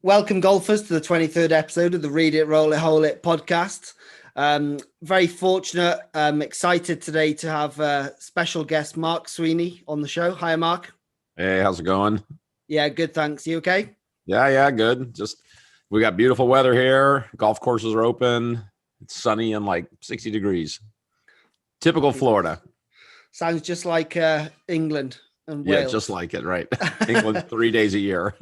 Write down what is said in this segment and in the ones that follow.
Welcome, golfers, to the 23rd episode of the Read It, Roll It, Hole It podcast. Very fortunate, excited today to have special guest Mark Sweeney on the show. Hi, Mark. Hey, how's it going? Yeah, good, thanks. You okay? Yeah, good. We got beautiful weather here. Golf courses are open. It's sunny and like 60 degrees. Typical Florida. Sounds just like England and Wales. Yeah, just like it, right? England 3 days a year.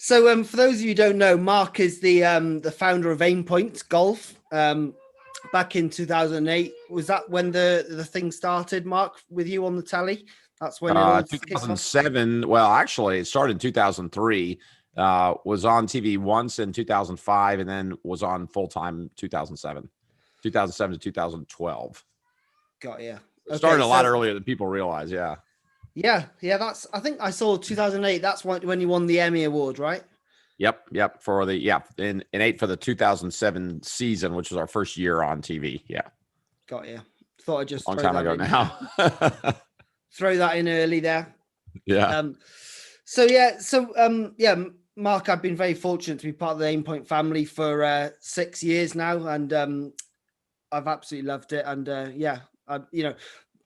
So for those of you who don't know, Mark is the founder of AimPoint Golf. Back in 2008, was that when the thing started, Mark, with you on the tally? That's when it all 2007. Well, actually, it started in 2003. Was on TV once in 2005, and then was on full time 2007 to 2012. Got you. It started a lot earlier than people realize. Yeah. I think I saw 2008. That's when you won the Emmy Award, right? Yep. For in 8 for the 2007 season, which was our first year on TV. Yeah. Got you. Thought I just long time ago now. Throw that in early there. Yeah. Mark, I've been very fortunate to be part of the AimPoint family for 6 years now, and I've absolutely loved it. And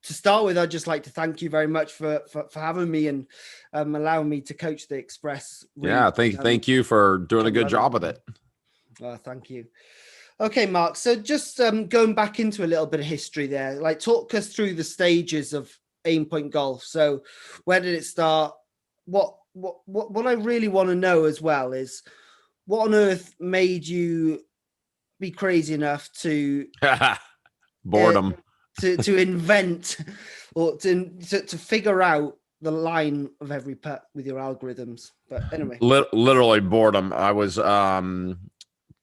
to start with, I'd just like to thank you very much for having me and allowing me to coach the Express. Thank you for doing a good job with it. Thank you. Okay, Mark. So just going back into a little bit of history there, like talk us through the stages of AimPoint Golf. So where did it start? What I really want to know as well is what on earth made you be crazy enough to boredom. To invent or to figure out the line of every putt with your algorithms. But anyway, literally boredom. I was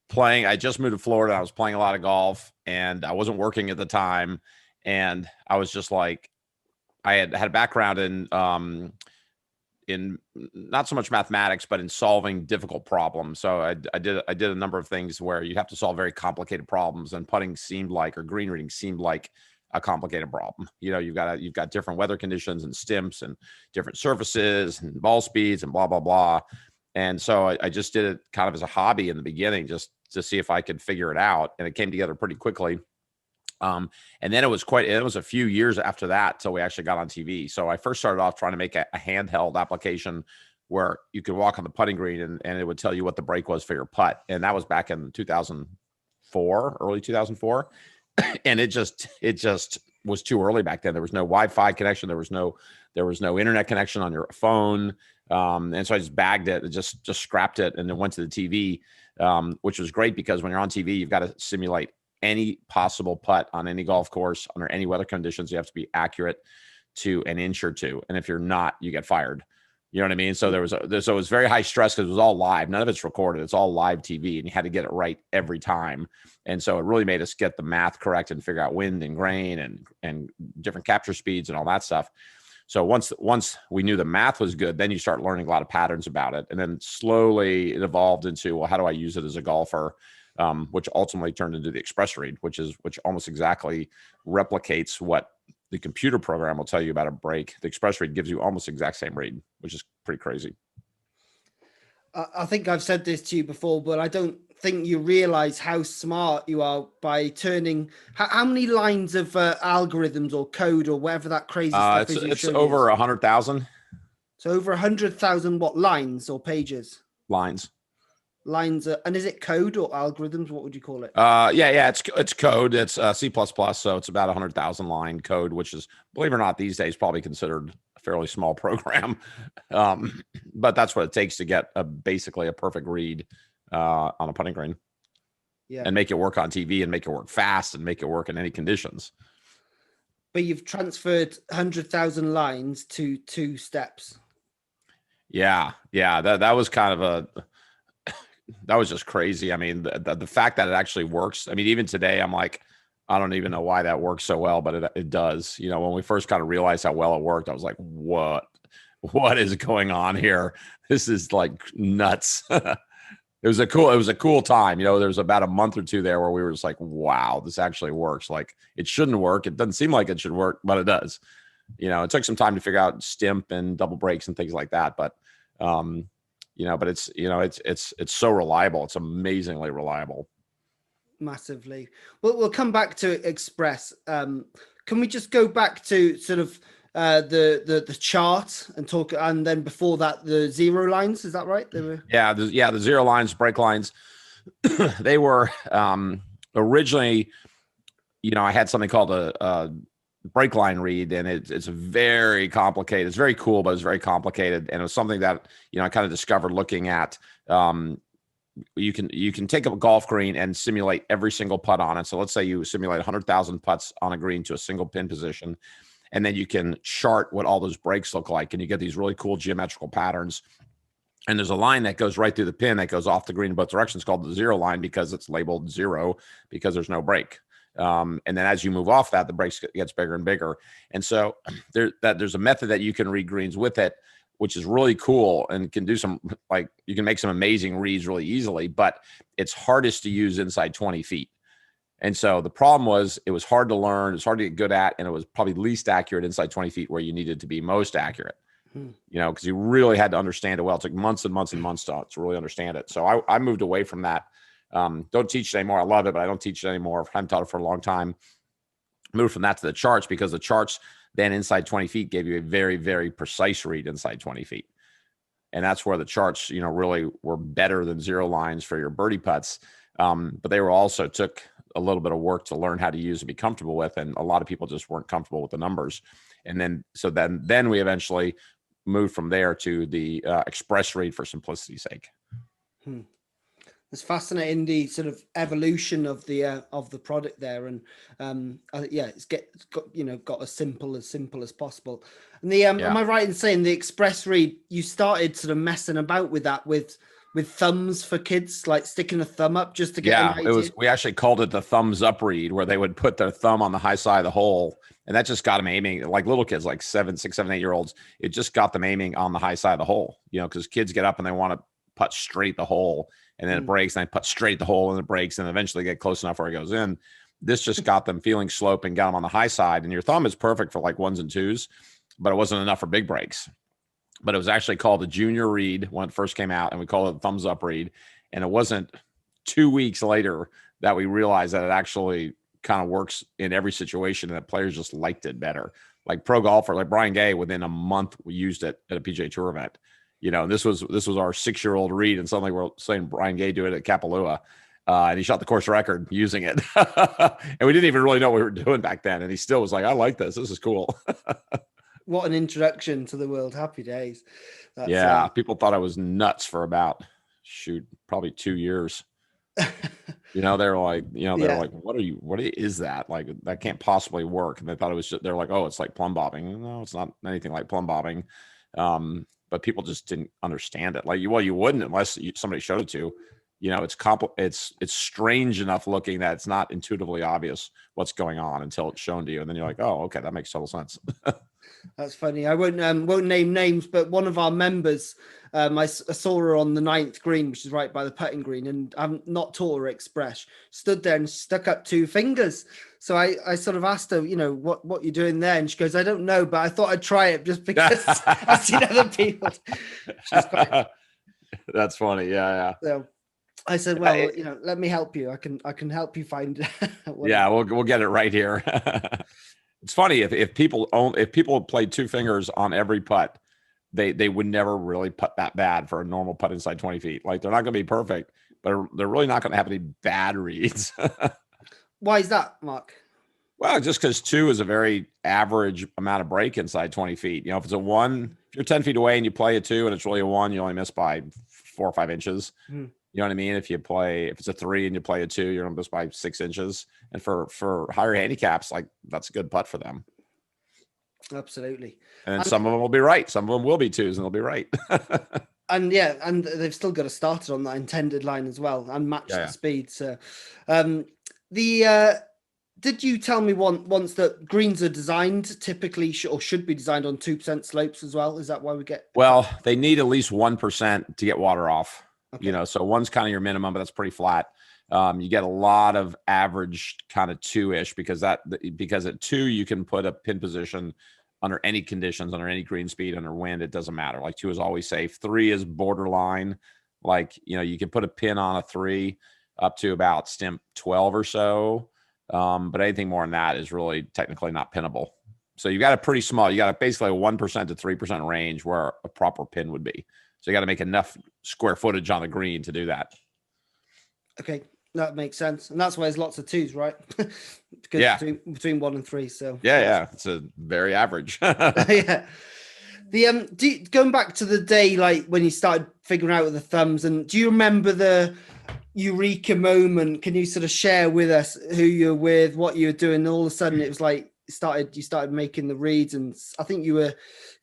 playing. I just moved to Florida. I was playing a lot of golf, and I wasn't working at the time. And I was just like, I had a background in not so much mathematics, but in solving difficult problems. So I did a number of things where you'd have to solve very complicated problems, and putting seemed like, or green reading seemed like, a complicated problem. You know, you've got different weather conditions and stimps and different surfaces and ball speeds and blah, blah, blah. And so I just did it kind of as a hobby in the beginning, just to see if I could figure it out. And it came together pretty quickly. And then it was a few years after that till we actually got on TV. So I first started off trying to make a handheld application where you could walk on the putting green and it would tell you what the break was for your putt. And that was back in 2004, early 2004. And it just was too early back then. There was no Wi-Fi connection. There was no internet connection on your phone. And so I just bagged it and just scrapped it and then went to the TV, which was great because when you're on TV, you've got to simulate any possible putt on any golf course under any weather conditions. You have to be accurate to an inch or two. And if you're not, you get fired. You know what I mean? So it was very high stress because it was all live. None of it's recorded. It's all live TV, and you had to get it right every time. And so it really made us get the math correct and figure out wind and grain and different capture speeds and all that stuff. So once we knew the math was good, then you start learning a lot of patterns about it. And then slowly it evolved into, well, how do I use it as a golfer? Which ultimately turned into the Express read, which almost exactly replicates what the computer program will tell you about a break. The Express read gives you almost the exact same read, which is pretty crazy. I think I've said this to you before, but I don't think you realize how smart you are by turning how many lines of algorithms or code or whatever that crazy stuff is. It's over 100,000. So over 100,000 what, lines or pages? Lines. And is it code or algorithms? What would you call it? It's code. It's C++, so it's about 100,000 line code, which is, believe it or not, these days probably considered a fairly small program. But that's what it takes to get basically a perfect read on a putting green. Yeah, and make it work on TV and make it work fast and make it work in any conditions. But you've transferred 100,000 lines to 2 steps. Yeah, that was kind of that was just crazy. I mean, the fact that it actually works. I mean, even today, I'm like, I don't even know why that works so well, but it does. You know, when we first kind of realized how well it worked, I was like, what is going on here? This is like nuts. It was a cool time. You know, there was about a month or two there where we were just like, wow, this actually works. Like, it shouldn't work. It doesn't seem like it should work, but it does. You know, it took some time to figure out stimp and double breaks and things like that. But but it's so reliable. It's amazingly reliable. Massively. We'll come back to Express. Can we just go back to sort of the chart and talk, and then before that the zero lines? Is that right? They were the zero lines, break lines. They were originally, I had something called a break line read, and it's very complicated. It's very cool, but it's very complicated, and it was something that I kind of discovered looking at. You can take a golf green and simulate every single putt on it. So let's say you simulate 100,000 putts on a green to a single pin position, and then you can chart what all those breaks look like, and you get these really cool geometrical patterns. And there's a line that goes right through the pin that goes off the green in both directions called the zero line, because it's labeled zero because there's no break. And then as you move off that, the breaks gets bigger and bigger. And so there's a method that you can read greens with it, which is really cool and can do you can make some amazing reads really easily, but it's hardest to use inside 20 feet. And so the problem was it was hard to learn, it's hard to get good at, and it was probably least accurate inside 20 feet where you needed to be most accurate, because you really had to understand it well. It took months and months and months to really understand it. So I moved away from that. Don't teach it anymore. I love it, but I don't teach it anymore. I haven't taught it for a long time. Moved from that to the charts, because the charts then inside 20 feet gave you a very, very precise read inside 20 feet. And that's where the charts, really were better than zero lines for your birdie putts. But they were also took a little bit of work to learn how to use and be comfortable with. And a lot of people just weren't comfortable with the numbers. And then we eventually moved from there to the express read for simplicity's sake. It's fascinating, the sort of evolution of the product there, and it's got as simple as possible. And am I right in saying the express read, you started sort of messing about with that with thumbs for kids, like sticking a thumb up just to get an idea? We actually called it the thumbs up read, where they would put their thumb on the high side of the hole, and that just got them aiming, like little kids, like 6, 7, 8-year-olds. It just got them aiming on the high side of the hole, because kids get up and they want to putt straight the hole, and then it breaks, and I putt straight the hole, and it breaks, and eventually get close enough where it goes in. This just got them feeling slope and got them on the high side. And your thumb is perfect for like ones and twos, but it wasn't enough for big breaks. But it was actually called the junior read when it first came out, and we called it the thumbs up read. And it wasn't 2 weeks later that we realized that it actually kind of works in every situation, and that players just liked it better. Like pro golfer, like Brian Gay, within a month we used it at a PGA Tour event. And this was our 6-year-old read, and suddenly we're saying Brian Gay do it at Kapalua, and he shot the course record using it. And we didn't even really know what we were doing back then, and he still was like, "I like this. This is cool." What an introduction to the world! Happy days. People thought I was nuts for about probably 2 years. They're like, like, what is that? Like, that can't possibly work. And they thought it was they're like, oh, it's like plumb bobbing. No, it's not anything like plumb bobbing. But people just didn't understand it. Like, you wouldn't unless somebody showed it to. It's strange enough looking that it's not intuitively obvious what's going on until it's shown to you, and then you're like, oh, okay, that makes total sense. That's funny. I won't name names, but one of our members, I saw her on the 9th green, which is right by the putting green, and I'm not taught her express. Stood there and stuck up 2 fingers. So I sort of asked her, what you're doing there, and she goes, I don't know, but I thought I'd try it just because I've seen other people. That's funny. Yeah. So I said, well, let me help you. I can help you find. We'll get it right here. It's funny if people played 2 fingers on every putt, they would never really putt that bad for a normal putt inside 20 feet. Like, they're not going to be perfect, but they're really not going to have any bad reads. Why is that, Mark? Well, just because 2 is a very average amount of break inside 20 feet. If it's a 1, if you're 10 feet away and you play a 2 and it's really a 1, you only miss by 4 or 5 inches. You know what I mean? If it's a 3 and you play a 2, you're going to miss by 6 inches. And for higher handicaps, like, that's a good putt for them. Absolutely. And some of them will be right. Some of them will be 2s and they'll be right. And they've still got to start it on that intended line as well and match the speed. So, did you tell me once that greens are designed typically or should be designed on 2% slopes as well? Is that why we get? Well, they need at least 1% to get water off. Okay. So 1's kind of your minimum, but that's pretty flat. You get a lot of average kind of 2-ish because at 2 you can put a pin position under any conditions, under any green speed, under wind, it doesn't matter. Like 2 is always safe. 3 is borderline. Like, you can put a pin on a 3 up to about stimp 12 or so. But anything more than that is really technically not pinnable. So you got a pretty small, you got basically a 1% to 3% range where a proper pin would be. So you got to make enough square footage on the green to do that. Okay. That makes sense. And that's why there's lots of 2s, right? Because yeah. Between 1 and 3. So yeah. It's a very average. Yeah. Going back to the day, like when you started figuring out with the thumbs, and do you remember the eureka moment? Can you sort of share with us who you're with, what you're doing? And all of a sudden it was like, you started making the reads, and I think you were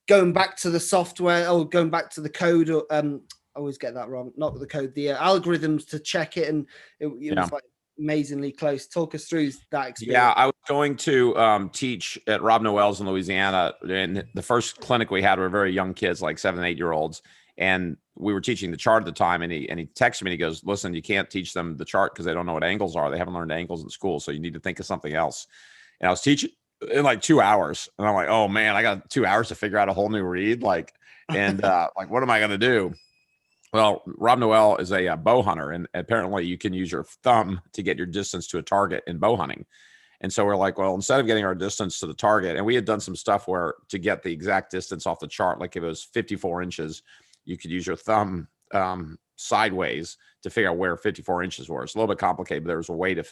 going back to the software or going back to the code, or I always get that wrong, not the code, the algorithms to check it. And it was like amazingly close. Talk us through that experience. Yeah, I was going to teach at Rob Noel's in Louisiana. And the first clinic we had were very young kids, like 7 and 8 year olds. And we were teaching the chart at the time. And he texted me and he goes, listen, you can't teach them the chart because they don't know what angles are. They haven't learned angles in school. So you need to think of something else. And I was teaching in like 2 hours. And I'm like, oh man, I got 2 hours to figure out a whole new read. Like, and like, what am I going to do? Well, Rob Noel is a bow hunter, and apparently you can use your thumb to get your distance to a target in bow hunting. And so we're like, well, instead of getting our distance to the target, and we had done some stuff where to get the exact distance off the chart, like if it was 54 inches, you could use your thumb sideways to figure out where 54 inches were. It's a little bit complicated, but there was a way to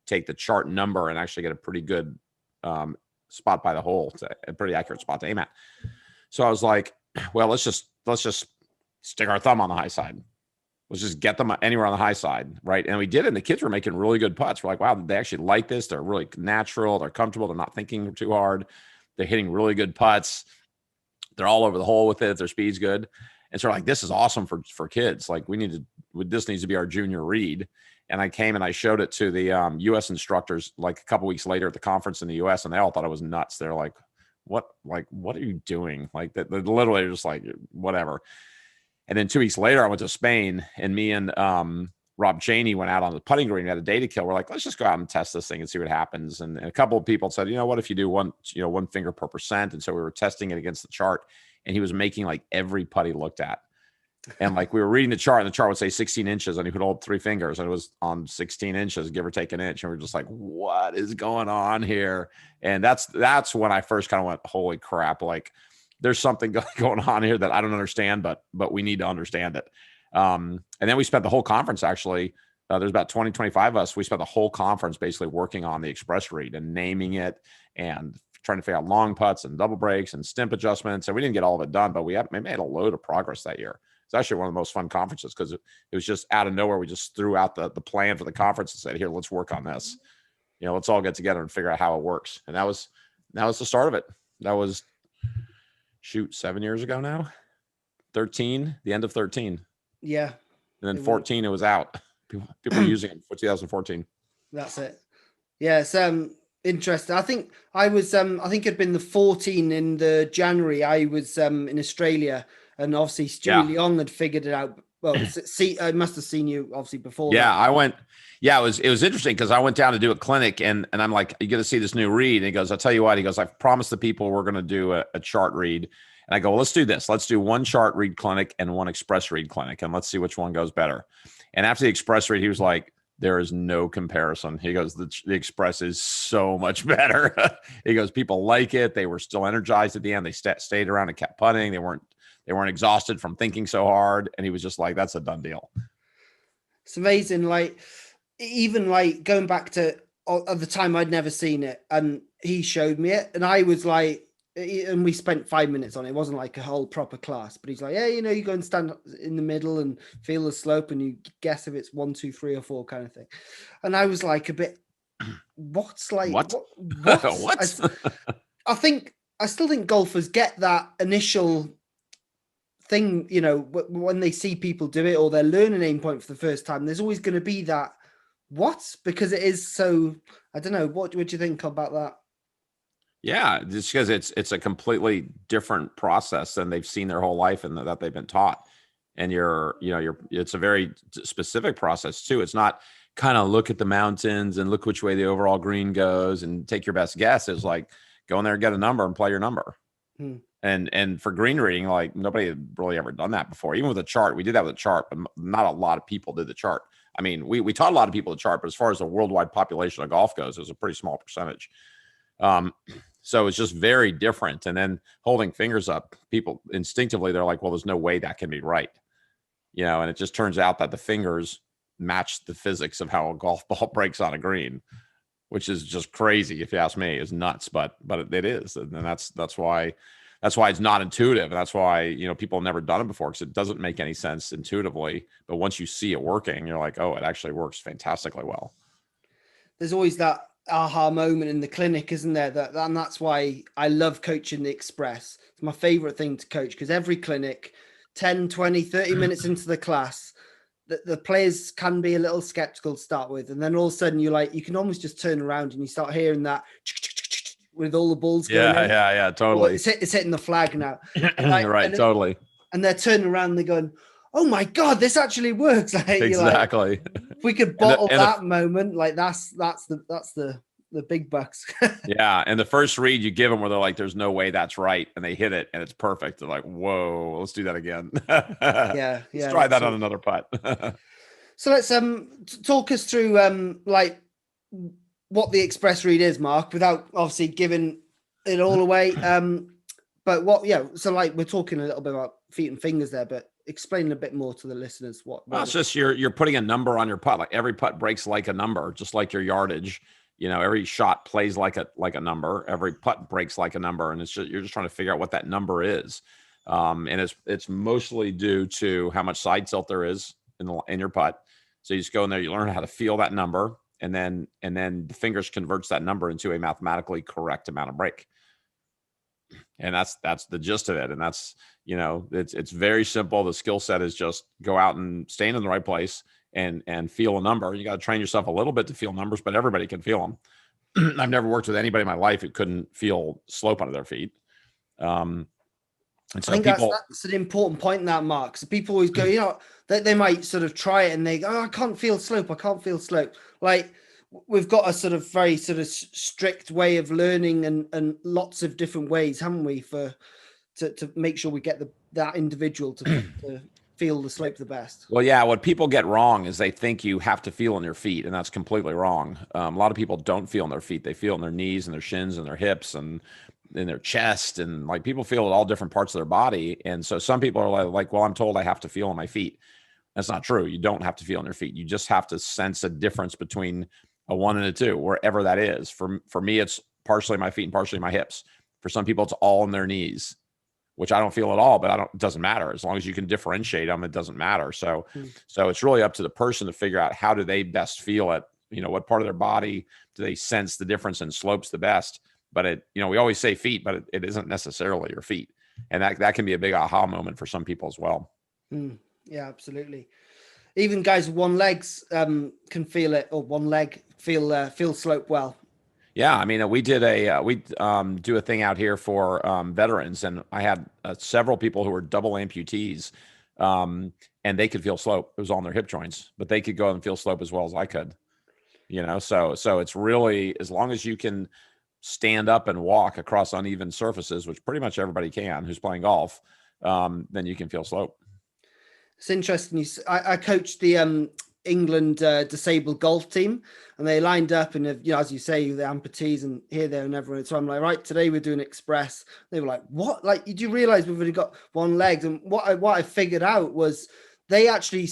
take the chart number and actually get a pretty good spot by the hole, a pretty accurate spot to aim at. So I was like, well, let's just stick our thumb on the high side. Let's just get them anywhere on the high side, right? And we did it, and the kids were making really good putts. We're like, wow, they actually like this. They're really natural. They're comfortable. They're not thinking too hard. They're hitting really good putts. They're all over the hole with it. Their speed's good. And so we're like, this is awesome for kids. Like this needs to be our junior read. And I came and I showed it to the U.S. instructors like a couple weeks later at the conference in the U.S. and they all thought it was nuts. They're like, what are you doing? Like that, literally just like, whatever. And then 2 weeks later, I went to Spain, and me and Rob Cheney went out on the putting green. We had a day to kill. We're like, let's just go out and test this thing and see what happens. And a couple of people said, what if you do one finger per percent? And so we were testing it against the chart, and he was making like every putt he looked at. And like we were reading the chart, and the chart would say 16 inches, and he could hold 3 fingers, and it was on 16 inches, give or take an inch. And we're just like, what is going on here? And that's when I first kind of went, holy crap! Like, there's something going on here that I don't understand, but we need to understand it. And then we spent the whole conference, actually, there's about 20, 25 of us. We spent the whole conference basically working on the express read and naming it and trying to figure out long putts and double breaks and stimp adjustments. And we didn't get all of it done, but we made a load of progress that year. It's actually one of the most fun conferences because it was just out of nowhere. We just threw out the plan for the conference and said, here, let's work on this. Let's all get together and figure out how it works. And that was the start of it. That was 7 years ago now. 13, the end of 13. Yeah. And then 14, it was out. People were using it for 2014. That's it. Yeah, it's interesting. I think it'd been the 14 in the January. I was in Australia, and obviously Stu Leong had figured it out. Well, I must have seen you obviously before. Yeah, I went. Yeah, it was interesting because I went down to do a clinic, and I'm like, you got to see this new read. And he goes, I'll tell you what. He goes, I've promised the people we're going to do a chart read. And I go, well, let's do this. Let's do one chart read clinic and one express read clinic, and let's see which one goes better. And after the express read, he was like, there is no comparison. He goes, the express is so much better. He goes, people like it. They were still energized at the end. They stayed around and kept putting. They weren't exhausted from thinking so hard. And he was just like, that's a done deal. It's amazing. Like, even like going back to at the time I'd never seen it, and he showed me it, and I was like, and we spent 5 minutes on it. It wasn't like a whole proper class, but he's like, yeah, you go and stand in the middle and feel the slope, and you guess if it's 1, 2, 3, or 4 kind of thing. And I was like a bit, what? I still think golfers get that initial thing, when they see people do it or they're learning AimPoint for the first time, there's always going to be that, because it is so, I don't know, what do you think about that? Yeah, just because it's a completely different process than they've seen their whole life and that they've been taught. And it's a very specific process too. It's not kind of look at the mountains and look which way the overall green goes and take your best guess. It's like go in there and get a number and play your number. Hmm. And for green reading, like nobody had really ever done that before. Even with a chart, we did that with a chart, but not a lot of people did the chart. I mean, we taught a lot of people the chart, but as far as the worldwide population of golf goes, it was a pretty small percentage. So it's just very different. And then holding fingers up, people instinctively, they're like, well, there's no way that can be right. And it just turns out that the fingers match the physics of how a golf ball breaks on a green, which is just crazy. If you ask me, is nuts, but it is. And that's why it's not intuitive. And that's why, people have never done it before, because it doesn't make any sense intuitively. But once you see it working, you're like, oh, it actually works fantastically well. There's always that aha moment in the clinic, isn't there? And that's why I love coaching the Express. It's my favorite thing to coach, because every clinic, 10, 20, 30 minutes into the class, the players can be a little skeptical to start with. And then all of a sudden you can almost just turn around and you start hearing that with all the balls going in. Yeah, totally. It's hitting the flag now. Right, totally. And they're turning around and they're going, oh my God, this actually works. Exactly. If we could bottle that moment, that's the big bucks. Yeah. And the first read you give them where they're like, there's no way that's right. And they hit it and it's perfect. They're like, whoa, let's do that again. Yeah. Let's try that on another putt. So let's talk us through what the Express read is, Mark, without obviously giving it all away. But so we're talking a little bit about feet and fingers there, but explain a bit more to the listeners. It's just you're putting a number on your putt. Like every putt breaks like a number, just like your yardage. Every shot plays like a number. Every putt breaks like a number, and you're just trying to figure out what that number is. And it's mostly due to how much side tilt there is in your putt. So you just go in there, you learn how to feel that number, and then the fingers converts that number into a mathematically correct amount of break. And that's the gist of it. And that's, it's very simple. The skill set is just go out and stand in the right place and feel a number. You got to train yourself a little bit to feel numbers, but everybody can feel them. I've never worked with anybody in my life who couldn't feel slope under their feet. And so I think that's an important point in that, Mark. So people always go, they might sort of try it and they go, oh, I can't feel slope. Like we've got a sort of very sort of strict way of learning and lots of different ways, haven't we, to make sure we get that individual to feel the slope the best. Well, yeah, what people get wrong is they think you have to feel in your feet, and that's completely wrong. A lot of people don't feel in their feet. They feel in their knees and their shins and their hips and in their chest, and like people feel at all different parts of their body. And so some people are like, well, I'm told I have to feel in my feet. That's not true. You don't have to feel in your feet. You just have to sense a difference between a 1 and a 2, wherever that is. For me, it's partially my feet and partially my hips. For some people, it's all in their knees, which I don't feel at all, but it doesn't matter. As long as you can differentiate them, it doesn't matter. So it's really up to the person to figure out how do they best feel it. What part of their body do they sense the difference in slopes the best? But we always say feet, but it isn't necessarily your feet. And that can be a big aha moment for some people as well. Yeah, absolutely. Even guys with one legs can feel it, or one leg feel slope well. Yeah, I mean, we did do a thing out here for veterans, and I had several people who were double amputees, and they could feel slope. It was all in their hip joints, but they could go and feel slope as well as I could. So it's really, as long as you can stand up and walk across uneven surfaces, which pretty much everybody can who's playing golf, then you can feel slope. It's interesting. I coached the England disabled golf team, and they lined up, and as you say, the amputees and here, there, and everywhere. So I'm like, right, today we're doing Express. They were like, what? Like, did you realize we've only got one leg? And what I figured out was they actually,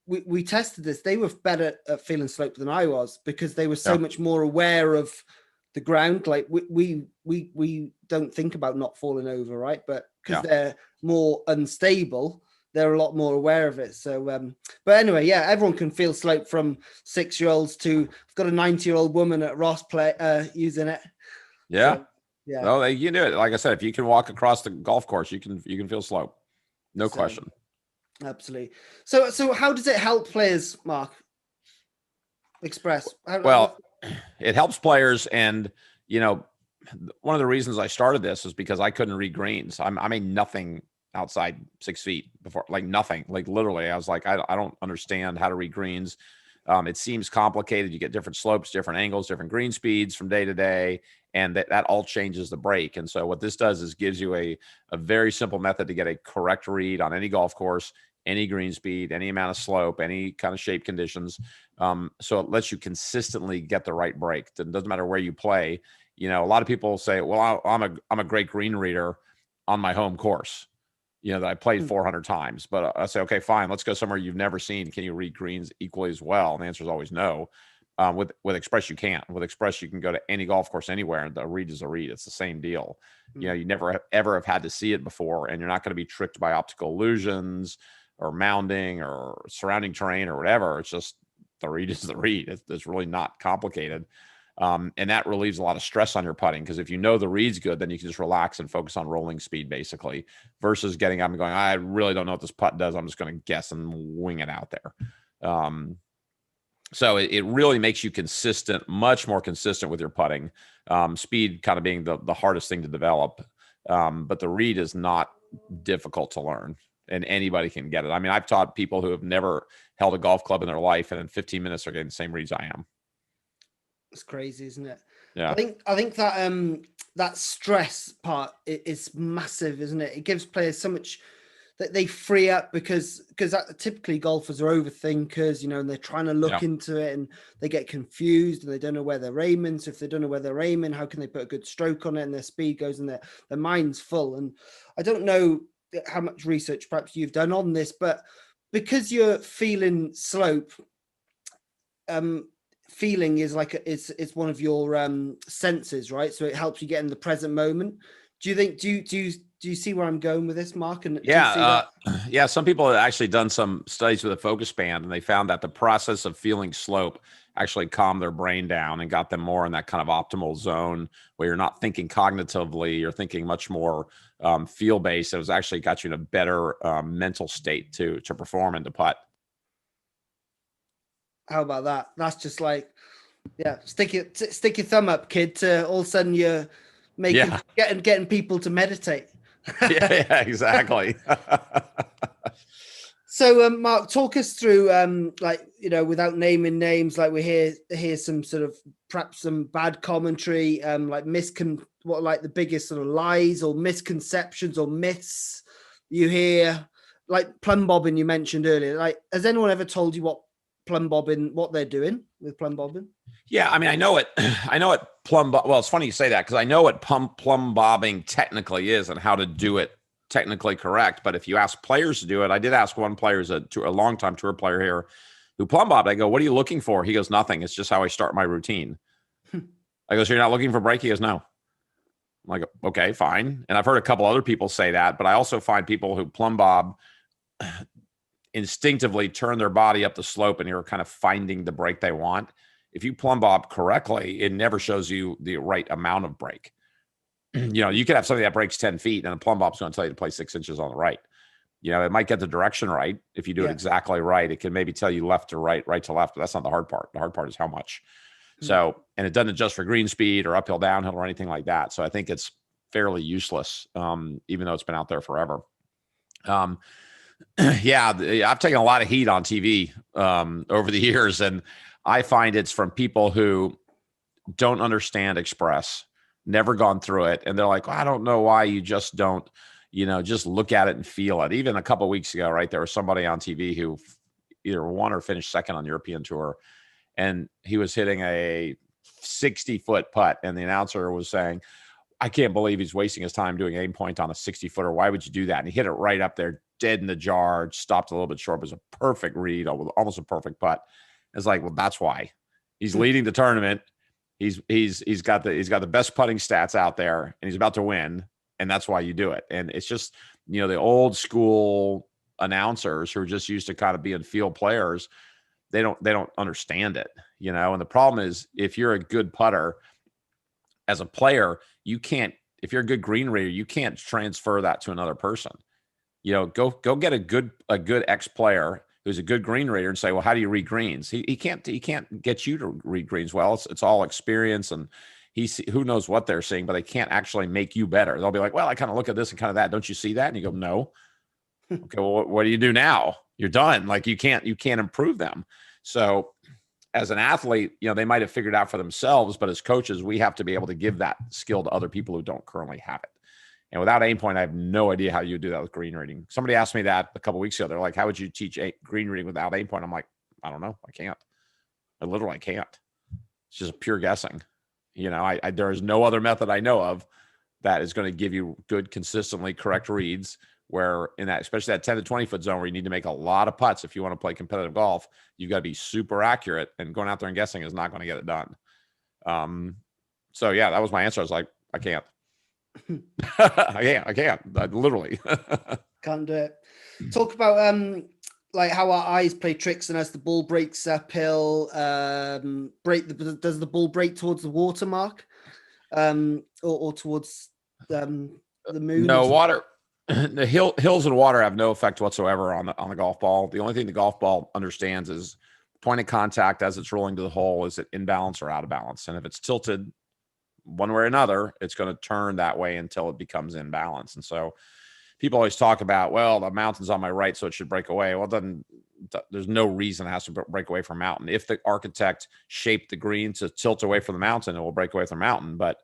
we tested this. They were better at feeling slope than I was, because they were so much more aware of the ground. Like we don't think about not falling over, right? But because they're more unstable, they're a lot more aware of it. So, but anyway, yeah, everyone can feel slope, from 6-year-olds to, I've got a 90-year-old woman at Ross using it. Yeah. So, yeah. Well, you do it. Like I said, if you can walk across the golf course, you can feel slope. No question. Absolutely. So how does it help players, Mark? Express? It helps players. And, one of the reasons I started this is because I couldn't read greens. I made nothing outside 6 feet before, like nothing, like literally. I was like, I don't understand how to read greens. It seems complicated. You get different slopes, different angles, different green speeds from day to day. and that all changes the break. And so what this does is gives you a very simple method to get a correct read on any golf course, any green speed, any amount of slope, any kind of shape conditions. So it lets you consistently get the right break. It doesn't matter where you play. A lot of people say, well, I'm a great green reader on my home course, that I played 400 times. But I say, okay, fine, let's go somewhere you've never seen. Can you read greens equally as well? And the answer is always no. With Express, you can't. With Express, you can go to any golf course anywhere, and the read is a read. It's the same deal. You never ever have had to see it before, and you're not going to be tricked by optical illusions or mounding or surrounding terrain or whatever. It's just the read is the read. It's really not complicated. And that relieves a lot of stress on your putting, because if you know the read's good, then you can just relax and focus on rolling speed, basically, versus getting up and going, I really don't know what this putt does. I'm just going to guess and wing it out there. So it really makes you consistent, much more consistent with your putting. Speed kind of being the hardest thing to develop. But the read is not difficult to learn, and anybody can get it. I mean, I've taught people who have never held a golf club in their life, and in 15 minutes they're getting the same reads I am. It's crazy, isn't it? Yeah. I think that that stress part is massive, isn't it? It gives players so much that they free up, because typically golfers are overthinkers, and they're trying to look into it, and they get confused and they don't know where they're aiming. So if they don't know where they're aiming, how can they put a good stroke on it? And their speed goes and their mind's full. And I don't know how much research perhaps you've done on this, but because you're feeling slope, feeling is like it's one of your senses, right? So it helps you get in the present moment. Do you think do you see where I'm going with this, Mark? And yeah, some people have actually done some studies with a focus band, and they found that the process of feeling slope actually calmed their brain down and got them more in that kind of optimal zone where you're not thinking cognitively, you're thinking much more feel based. It was actually got you in a better mental state to perform and to putt. How about that? That's just like, stick your thumb up, kid. To all of a sudden you're getting people to meditate. yeah, exactly. So, Mark, talk us through, without naming names, like we hear some sort of perhaps some bad commentary, like the biggest sort of lies or misconceptions or myths you hear, like plumb bobbing you mentioned earlier. Like, has anyone ever told you what they're doing with plumb bobbing? Yeah, I mean, I know it. Well, it's funny you say that, because I know what plumb bobbing technically is and how to do it technically correct. But if you ask players to do it, I did ask one player, a longtime tour player here, who plumb bobbed. I go, "What are you looking for?" He goes, "Nothing. It's just how I start my routine." I go, "So you're not looking for break?" He goes, "No." I'm like, "Okay, fine." And I've heard a couple other people say that, but I also find people who plumb bob instinctively turn their body up the slope, and you're kind of finding the break they want. If you plumb bob correctly, it never shows you the right amount of break. You could have something that breaks 10 feet, and a plumb bob's going to tell you to play 6 inches on the right. It might get the direction right. If you do it exactly right, it can maybe tell you left to right, right to left, but that's not the hard part. The hard part is how much. So, and it doesn't adjust for green speed or uphill, downhill, or anything like that. So I think it's fairly useless, even though it's been out there forever. I've taken a lot of heat on TV over the years, and I find it's from people who don't understand Express, never gone through it, and they're like, I don't know why you just don't, just look at it and feel it. Even a couple of weeks ago, right, there was somebody on TV who either won or finished second on the European Tour, and he was hitting a 60-foot putt, and the announcer was saying, I can't believe he's wasting his time doing AimPoint on a 60-footer. Why would you do that? And he hit it right up there, dead in the jar, stopped a little bit short. It was a perfect read, almost a perfect putt. It's like, well, that's why he's leading the tournament. He's got the best putting stats out there, and he's about to win, and that's why you do it. And it's just, the old school announcers who are just used to kind of being field players, they don't understand it, And the problem is, if you're a good putter as a player, you can't. If you're a good green reader, you can't transfer that to another person. Go get a good ex player who's a good green reader and say, well, how do you read greens? He can't get you to read greens well. It's all experience, and who knows what they're seeing, but they can't actually make you better. They'll be like, well, I kind of look at this and kind of that. Don't you see that? And you go, no. Okay, well, what do you do now? You're done. Like you can't improve them. So as an athlete, they might have figured out for themselves, but as coaches, we have to be able to give that skill to other people who don't currently have it. And without AimPoint, I have no idea how you do that with green reading. Somebody asked me that a couple of weeks ago. They're like, how would you teach green reading without AimPoint? I'm like, I don't know. I can't. I literally can't. It's just pure guessing. There is no other method I know of that is going to give you good, consistently correct reads, where in that, especially that 10 to 20 foot zone where you need to make a lot of putts. If you want to play competitive golf, you've got to be super accurate, and going out there and guessing is not going to get it done. So yeah, that was my answer. I was like, I can't. I can't. I literally can't do it. Talk about like how our eyes play tricks, and as the ball breaks uphill, does the ball break towards the watermark, or towards the moon? No, water. The hills and water have no effect whatsoever on the golf ball. The only thing the golf ball understands is point of contact as it's rolling to the hole. Is it in balance or out of balance? And if it's tilted one way or another, it's going to turn that way until it becomes in balance. And so people always talk about, well, the mountain's on my right, so it should break away. Well, then there's no reason it has to break away from a mountain. If the architect shaped the green to tilt away from the mountain, it will break away from the mountain. But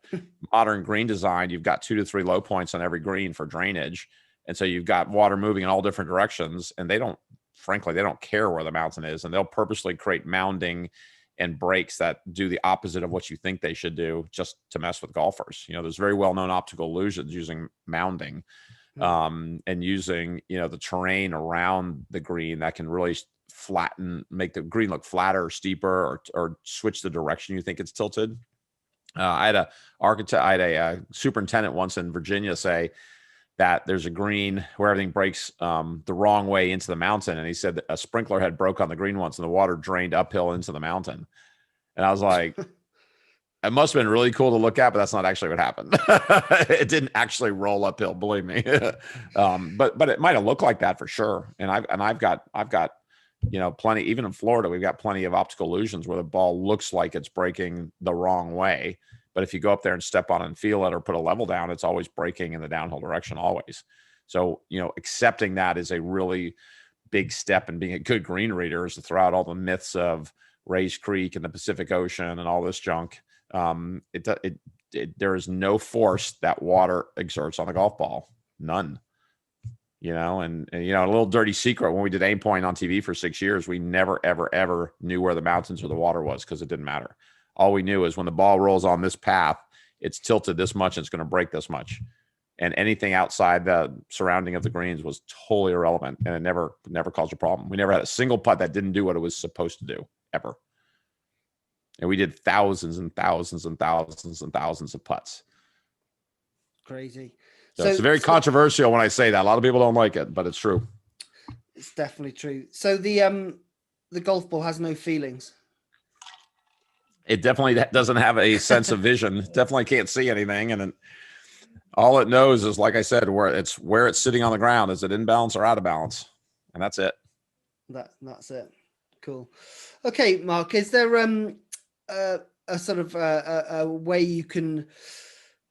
modern green design, you've got 2 to 3 low points on every green for drainage. And so you've got water moving in all different directions, and they don't care where the mountain is. And they'll purposely create mounding and breaks that do the opposite of what you think they should do, just to mess with golfers. There's very well-known optical illusions using mounding. And using, the terrain around the green that can really make the green look flatter or steeper, or switch the direction you think it's tilted. I had a superintendent once in Virginia say that there's a green where everything breaks the wrong way into the mountain. And he said that a sprinkler head broke on the green once and the water drained uphill into the mountain. And I was like, it must have been really cool to look at, but that's not actually what happened. It didn't actually roll uphill, believe me. But it might have looked like that for sure. And I've got plenty, even in Florida, we've got plenty of optical illusions where the ball looks like it's breaking the wrong way. But if you go up there and step on it and feel it, or put a level down, it's always breaking in the downhill direction always. So, accepting that is a really big step in being a good green reader, is to throw out all the myths of Rays Creek and the Pacific Ocean and all this junk. There is no force that water exerts on the golf ball. None. And a little dirty secret, when we did AimPoint on TV for 6 years, we never, ever, ever knew where the mountains or the water was, because it didn't matter. All we knew is when the ball rolls on this path, it's tilted this much and it's going to break this much. And anything outside the surrounding of the greens was totally irrelevant, and it never caused a problem. We never had a single putt that didn't do what it was supposed to do, ever. And we did thousands and thousands and thousands and thousands of putts. Crazy. So it's very controversial when I say that. A lot of people don't like it, but it's true. It's definitely true. So the golf ball has no feelings. It definitely doesn't have a sense of vision. Definitely can't see anything. And all it knows is, like I said, where it's sitting on the ground. Is it in balance or out of balance? And that's it. That's it. Cool. Okay, Mark, is there a sort of a way you can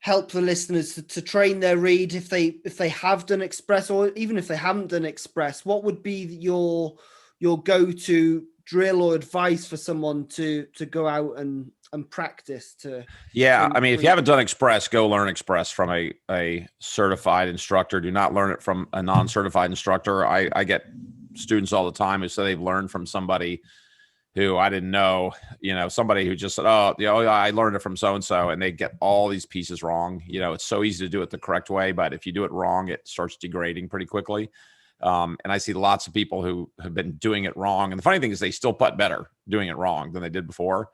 help the listeners to train their read if they have done Express, or even if they haven't done Express? What would be your go-to drill or advice for someone to go out and practice to? Yeah, I mean, if you haven't done Express, go learn Express from a certified instructor. Do not learn it from a non-certified instructor. I get students all the time who say they've learned from somebody who I didn't know, somebody who just said, I learned it from so-and-so, and they get all these pieces wrong. It's so easy to do it the correct way, but if you do it wrong, it starts degrading pretty quickly. And I see lots of people who have been doing it wrong. And the funny thing is they still putt better doing it wrong than they did before,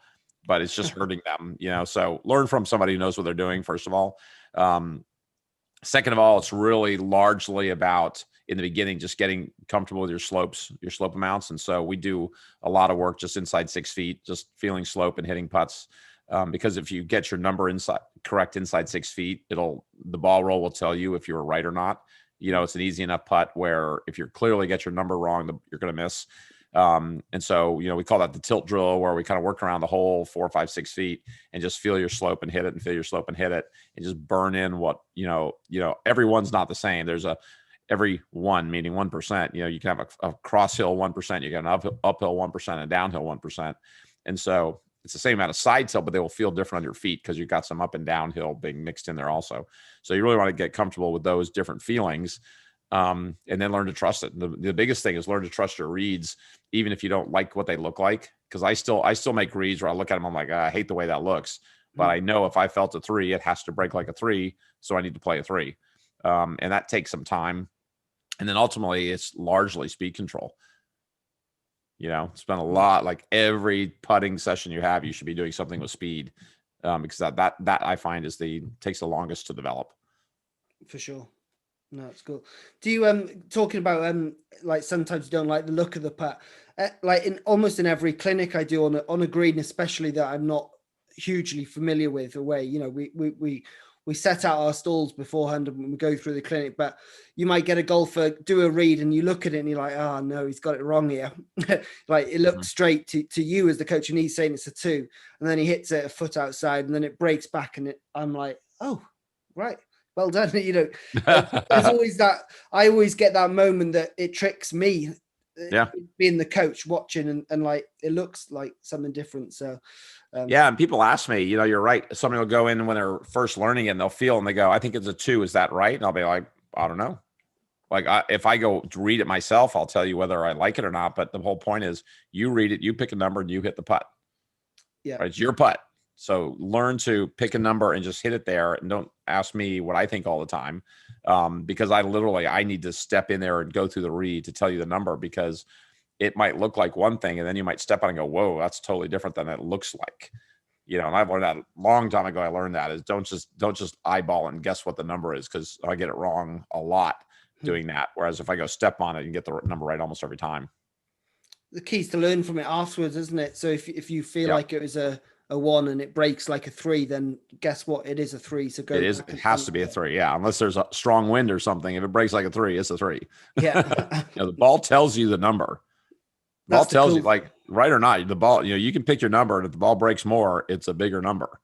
but it's just hurting them, so learn from somebody who knows what they're doing, first of all. Second of all, it's really largely about, in the beginning, just getting comfortable with your slope amounts. And so we do a lot of work just inside 6 feet, just feeling slope and hitting putts. Because if you get your number correct inside 6 feet, the ball roll will tell you if you were right or not. It's an easy enough putt where if you clearly get your number wrong, you're going to miss. And so, we call that the tilt drill, where we kind of work around the hole 4, 5, 6 feet and just feel your slope and hit it, and feel your slope and hit it, and just burn in what, everyone's not the same. There's every one, meaning 1%, you can have a cross hill 1%, you got an uphill 1% and a downhill 1%. And so it's the same amount of side tilt, but they will feel different on your feet because you've got some up and downhill being mixed in there also. So you really want to get comfortable with those different feelings, and then learn to trust it. The biggest thing is learn to trust your reads, even if you don't like what they look like. Because I still make reads where I look at them, I'm like, I hate the way that looks. But I know if I felt a 3, it has to break like a 3. So I need to play a 3. And that takes some time. And then ultimately, it's largely speed control. Spend a lot, like every putting session you have, you should be doing something with speed, because that I find takes the longest to develop. For sure. No, it's cool. Do you talking about like sometimes you don't like the look of the putt, like almost in every clinic I do on a green, especially that I'm not hugely familiar with, away, we set out our stalls beforehand and we go through the clinic, but you might get a golfer do a read and you look at it and you're like, oh no, he's got it wrong here. Like it looks straight to you as the coach and he's saying it's a 2, and then he hits it a foot outside and then it breaks back and I'm like, oh, right. Well done. There's always that. I always get that moment that it tricks me, being the coach watching and like, it looks like something different. So, and people ask me, you're right. Somebody will go in when they're first learning it and they'll feel and they go, I think it's a 2. Is that right? And I'll be like, I don't know. Like if I go to read it myself, I'll tell you whether I like it or not. But the whole point is you read it, you pick a number and you hit the putt. Yeah. Right? It's your putt. So learn to pick a number and just hit it there. And don't ask me what I think all the time. Because I need to step in there and go through the read to tell you the number, because it might look like one thing and then you might step on and go, whoa, that's totally different than it looks like. And I've learned that a long time ago. I learned that is don't just eyeball and guess what the number is, because I get it wrong a lot doing that. Whereas if I go step on it and get the number right almost every time. The key is to learn from it afterwards, isn't it? So if you feel like it was a 1 and it breaks like a 3, then guess what? It is a 3. So go. It has to be a 3. Yeah. Unless there's a strong wind or something. If it breaks like a 3, it's a 3. Yeah. The ball tells you the number. The ball tells you, like, right or not, the ball, you can pick your number, and if the ball breaks more, it's a bigger number,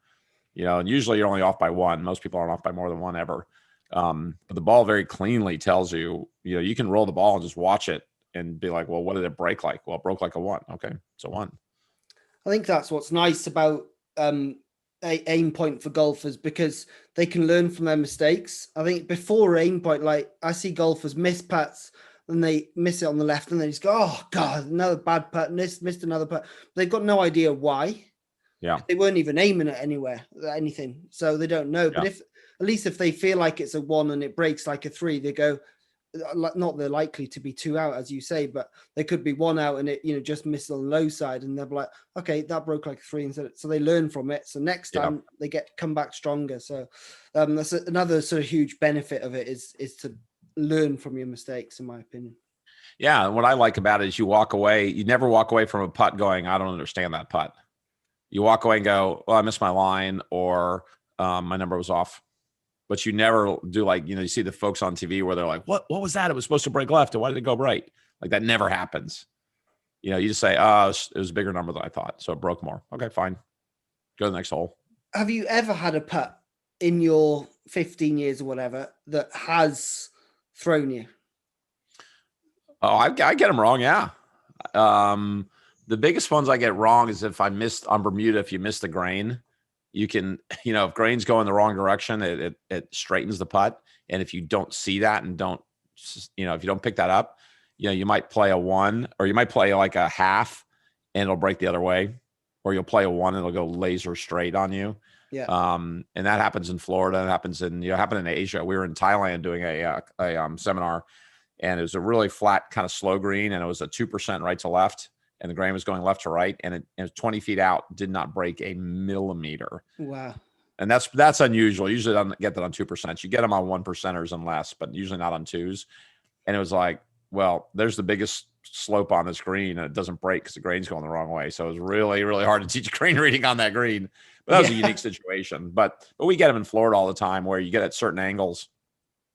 and usually you're only off by 1. Most people aren't off by more than 1 ever. But the ball very cleanly tells you, you can roll the ball and just watch it and be like, well, what did it break like? Well, it broke like a 1. Okay. It's a 1. I think that's what's nice about AimPoint for golfers, because they can learn from their mistakes. I think before AimPoint, like I see golfers miss putts and they miss it on the left and they just go, oh God, another bad putt, missed another putt. They've got no idea why. Yeah. They weren't even aiming at anything. So they don't know. But at least if they feel like it's a 1 and it breaks like a 3, they go, not they're likely to be 2 out, as you say, but they could be 1 out and it, just missed on the low side, and they're like, okay, that broke like a 3 instead. So they learn from it. So next time they come back stronger. So that's another sort of huge benefit of it is to learn from your mistakes, in my opinion. Yeah. And what I like about it is you never walk away from a putt going, I don't understand that putt. You walk away and go, well, I missed my line, or my number was off. But you never do, like, you see the folks on TV where they're like, what was that? It was supposed to break left. And why did it go right? Like, that never happens. You just say, it was a bigger number than I thought. So it broke more. Okay, fine. Go to the next hole. Have you ever had a putt in your 15 years or whatever that has thrown you? Oh, I get them wrong. Yeah. The biggest ones I get wrong is if I missed on Bermuda, if you miss the grain. You can, if grains go in the wrong direction, it straightens the putt. And if you don't see that and if you don't pick that up, you might play a 1, or you might play like a half and it'll break the other way, or you'll play a 1 and it'll go laser straight on you. Yeah. And that happens in Florida. It happens happened in Asia. We were in Thailand doing a seminar, and it was a really flat kind of slow green, and it was a 2% right to left. And the grain was going left to right, and it was 20 feet out, did not break a millimeter. Wow. And that's unusual. Usually I don't get that on 2%. You get them on 1%ers and less, but usually not on 2s. And it was like, well, there's the biggest slope on this green, and it doesn't break because the grain's going the wrong way. So it was really, really hard to teach green reading on that green. But that was a unique situation. But we get them in Florida all the time, where you get at certain angles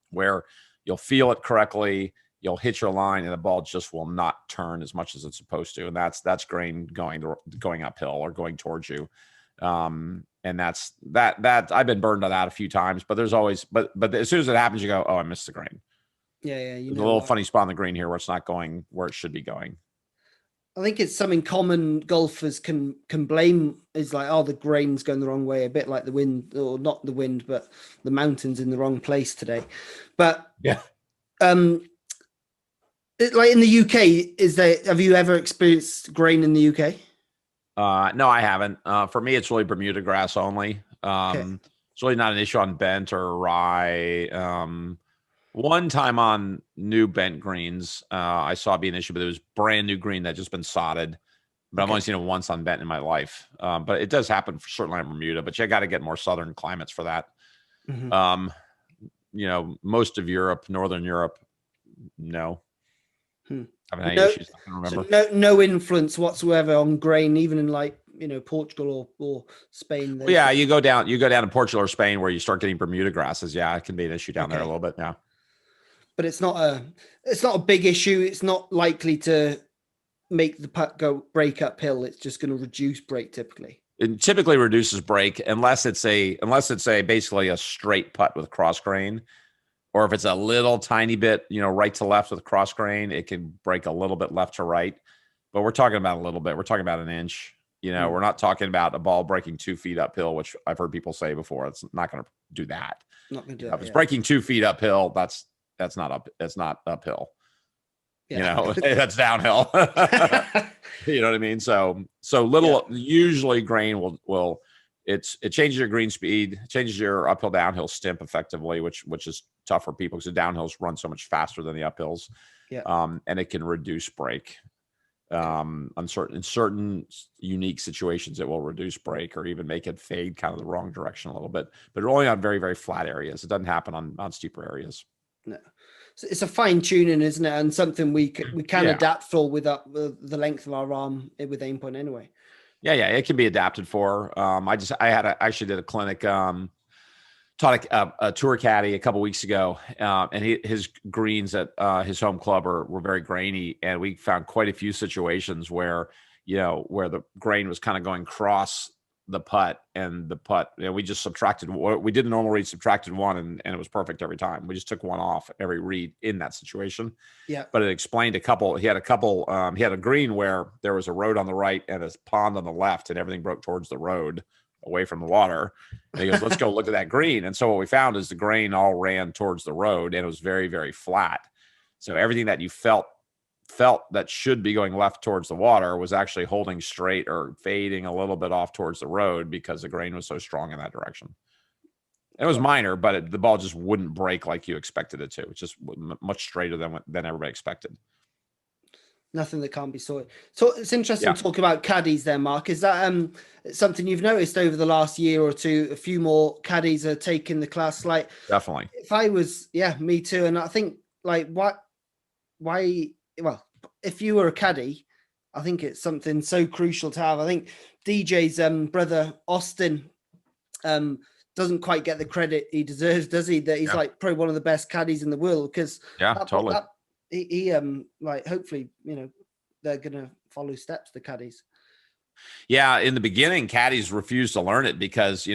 where you'll feel it correctly. You'll hit your line and the ball just will not turn as much as it's supposed to. And that's grain going uphill or going towards you. And that I've been burned on that a few times, but there's always, but as soon as it happens, you go, oh, I missed the grain. Yeah. There's a little funny spot on the green here where it's not going where it should be going. I think it's something common golfers can blame, is like, oh, the grain's going the wrong way, a bit like the wind, or not the wind, but the mountain's in the wrong place today. But Yeah. Like in the UK, have you ever experienced grain in the UK? No, I haven't. For me, it's really Bermuda grass only. Okay. It's really not an issue on bent or rye. One time on new bent greens, I saw it be an issue, but it was brand new green that just been sodded. But I've only seen it once on bent in my life. But it does happen certainly in Bermuda, but you got to get more southern climates for that. Mm-hmm. Most of Europe, Northern Europe, no. Haven't had any issues. I can remember. So no influence whatsoever on grain, even in like, Portugal or Spain. Well, yeah, you go down to Portugal or Spain where you start getting Bermuda grasses. Yeah, it can be an issue down there a little bit. Yeah. But it's not a big issue. It's not likely to make the putt break uphill. It's just going to reduce break typically. It typically reduces break unless it's basically a straight putt with cross grain, or if it's a little tiny bit, right to left with cross grain, it can break a little bit left to right. But we're talking about a little bit. We're talking about an inch. We're not talking about a ball breaking 2 feet uphill, which I've heard people say before. It's not going to do that. Not going to do that. If it's breaking 2 feet uphill, that's not up. It's not uphill. Yeah. That's downhill. You know what I mean? So little. Yeah. Usually, grain will. It changes your green speed, changes your uphill downhill stimp effectively, which is tough for people because the downhills run so much faster than the uphills. Yeah. And it can reduce break. In certain unique situations, it will reduce break or even make it fade kind of the wrong direction a little bit, but only on very, very flat areas. It doesn't happen on steeper areas. No. So it's a fine tuning, isn't it? And something we can adapt for with the length of our arm with AimPoint anyway. Yeah, it can be adapted for. I actually did a clinic, taught a tour caddy a couple weeks ago, and his greens at his home club were very grainy, and we found quite a few situations where the grain was kind of going cross the putt, and the putt, we just subtracted. We did a normal read, subtracted 1, and it was perfect every time. We just took 1 off every read in that situation. Yeah. But it explained a couple. He had a green where there was a road on the right and a pond on the left, and everything broke towards the road away from the water. And he goes, let's go look at that green. And so what we found is the grain all ran towards the road, and it was very, very flat. So everything that you felt that should be going left towards the water was actually holding straight or fading a little bit off towards the road because the grain was so strong in that direction. It was minor, but the ball just wouldn't break like you expected it to. It's just much straighter than everybody expected. Nothing that can't be sorted. So it's interesting to talk about caddies there, Mark. Is that something you've noticed over the last year or two? A few more caddies are taking the class. Like, definitely. If I was, me too. And I think like why? Well, if you were a caddy, I think it's something so crucial to have. I think DJ's brother Austin doesn't quite get the credit he deserves, does he? That he's like probably one of the best caddies in the world because totally. He like hopefully they're gonna follow steps, the caddies. Yeah, in the beginning, caddies refused to learn it because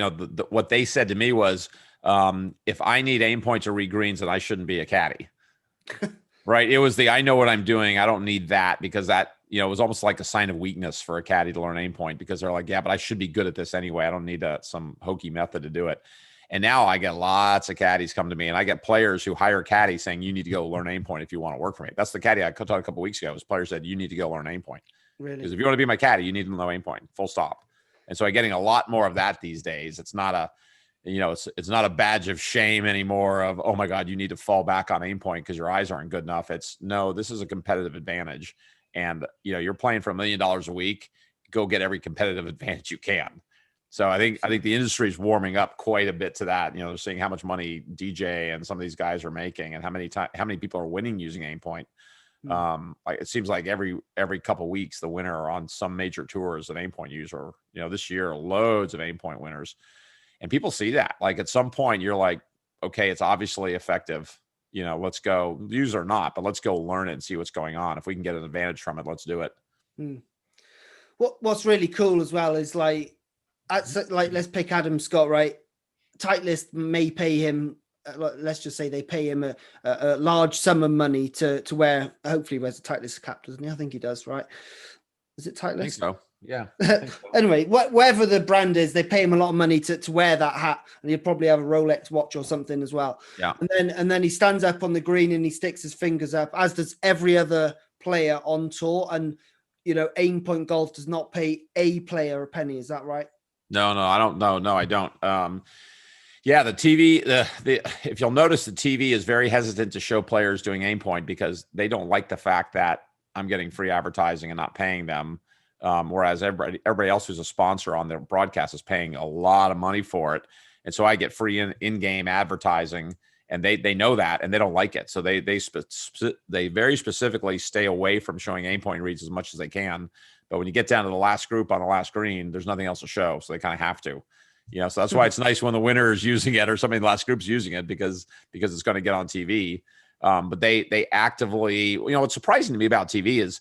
what they said to me was, if I need AimPoint to read greens, then I shouldn't be a caddy. Right? It was I know what I'm doing. I don't need that because that it was almost like a sign of weakness for a caddy to learn AimPoint because they're like, yeah, but I should be good at this anyway. I don't need some hokey method to do it. And now I get lots of caddies come to me, and I get players who hire caddies saying, you need to go learn AimPoint if you want to work for me. That's the caddy I taught a couple of weeks ago. Was players said, you need to go learn AimPoint. Really? Because if you want to be my caddy, you need to know AimPoint, full stop. And so I'm getting a lot more of that these days. It's not a, it's not a badge of shame anymore of, oh my God, you need to fall back on AimPoint because your eyes aren't good enough. It's no, this is a competitive advantage. And, you're playing for $1 million a week, go get every competitive advantage you can. So I think the industry is warming up quite a bit to that. They're seeing how much money DJ and some of these guys are making, and how many people are winning using AimPoint. Like it seems like every couple of weeks, the winner on some major tour is an AimPoint user. This year, loads of AimPoint winners, and people see that. Like at some point, you're like, okay, it's obviously effective. Let's go use or not, but let's go learn it and see what's going on. If we can get an advantage from it, let's do it. What's really cool as well is like let's pick Adam Scott, right? Titleist may pay him, let's just say they pay him a large sum of money to wear, hopefully he wears a Titleist cap, doesn't he? I think he does, right? Is it I think Titleist? so. Yeah. I think so. Anyway, whatever the brand is, they pay him a lot of money to wear that hat, and he'll probably have a Rolex watch or something as well. Yeah. And then he stands up on the green and he sticks his fingers up, as does every other player on tour. And AimPoint Golf does not pay a player a penny. Is that right? No, I don't. No, I don't. Yeah, the TV. If you'll notice, the TV is very hesitant to show players doing AimPoint because they don't like the fact that I'm getting free advertising and not paying them. Whereas everybody else who's a sponsor on their broadcast is paying a lot of money for it, and so I get free in-game advertising, and they know that, and they don't like it. So they very specifically stay away from showing AimPoint reads as much as they can. But when you get down to the last group on the last green, there's nothing else to show, so they kind of have to. So that's why it's nice when the winner is using it or somebody in the last group's using it because it's going to get on TV. But they actively, what's surprising to me about TV is.